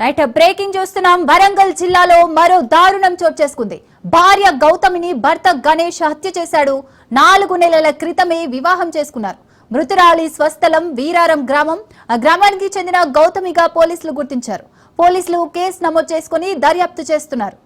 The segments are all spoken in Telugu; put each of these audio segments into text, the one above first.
రైట్ బ్రేకింగ్ చూస్తున్నాం. వరంగల్ జిల్లాలో మరో దారుణం చోటు చేసుకుంది. భార్య గౌతమిని భర్త గణేష్ హత్య చేశాడు. 4 నెలల క్రితమే వివాహం చేసుకున్నారు. మృతురాలి స్వస్థలం వీరారం గ్రామం. ఆ గ్రామానికి చెందిన గౌతమిగా పోలీసులు గుర్తించారు. పోలీసులు కేసు నమోదు చేసుకుని దర్యాప్తు చేస్తున్నారు.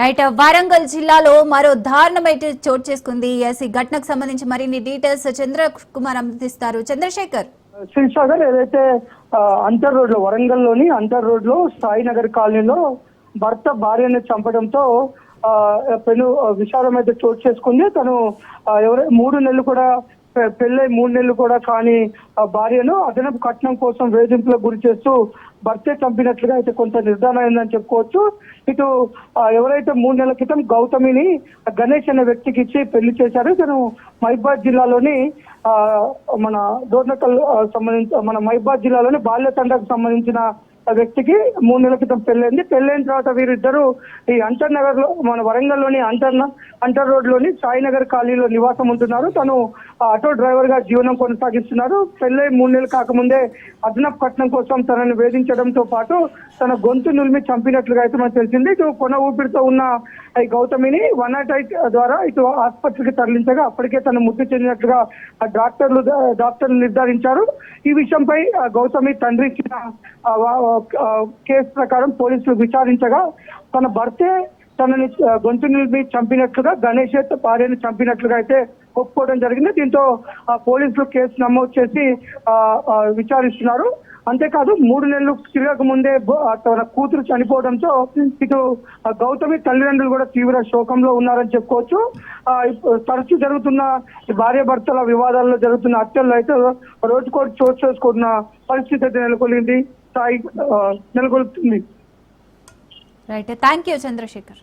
రైట్ వరంగల్ జిల్లాలో మరో దారుణమైతే చోటు చేసుకుంది. ఈ ఘటనకు సంబంధించి మరిన్ని డీటెయిల్స్ చంద్రకుమార్ అందిస్తారు. చంద్రశేఖర్, శ్రీసాగర్ ఏదైతే అంతర్ రోడ్ లో వరంగల్ లోని అంతర్ రోడ్ లో సాయినగర్ కాలనీలో భర్త భార్యను చంపడంతో పెను విషాదం అయితే చోటు చేసుకుంది. తను 3 నెలలు కూడా పెళ్ళై 3 నెలలు కూడా కానీ భార్యను అదనపు కట్నం కోసం వేధింపులకు గురి చేస్తూ భర్తే చంపినట్లుగా అయితే కొంత నిర్ధారణ అయిందని చెప్పుకోవచ్చు. ఇటు ఎవరైతే 3 నెలల క్రితం గౌతమిని గణేష్ అనే వ్యక్తికి ఇచ్చి పెళ్లి చేశారు. తను మహిబాద్ జిల్లాలోని మన డోర్నకల్ సంబంధించి మన మహిబాద్ జిల్లాలోని బాల్యతండకు సంబంధించిన వ్యక్తికి 3 నెలల క్రితం పెళ్ళైంది. పెళ్ళైన తర్వాత వీరిద్దరూ ఈ అంటర్ నగర్ లో మన వరంగల్ లోని అంటర్ రోడ్ లోని సాయినగర్ కాలనీలో నివాసం ఉంటున్నారు. తను ఆటో డ్రైవర్ గా జీవనం కొనసాగిస్తున్నారు. పెళ్ళై 3 నెలలు కాకముందే అదనపు కట్నం కోసం తనని వేధించడంతో పాటు తన గొంతు నులిమి చంపినట్లుగా అయితే మనకు తెలిసింది. ఇటు కొన ఊపిరితో ఉన్న ఈ గౌతమిని 108 ద్వారా ఇటు ఆసుపత్రికి తరలించగా అప్పటికే తను మృతి చెందినట్లుగా డాక్టర్లు నిర్ధారించారు. ఈ విషయంపై గౌతమి తండ్రి ఇచ్చిన కేసు ప్రకారం పోలీసులు విచారించగా తన భర్తే తనని గొంతు నిలిపి చంపినట్లుగా గణేష్ భార్యను చంపినట్లుగా అయితే ఒప్పుకోవడం జరిగింది. దీంతో పోలీసులు కేసు నమోదు చేసి విచారిస్తున్నారు. అంతేకాదు 3 నెలలు తిరగక ముందే తన కూతురు చనిపోవడంతో ఇటు గౌతమి తల్లిదండ్రులు కూడా తీవ్ర శోకంలో ఉన్నారని చెప్పుకోవచ్చు. తరచూ జరుగుతున్న భార్యాభర్తల వివాదాల్లో జరుగుతున్న హత్యల్లో అయితే రోజుకోటి చోటు చేసుకున్న పరిస్థితి అయితే నెలకొల్తుంది. Right, thank you Chandrasekhar.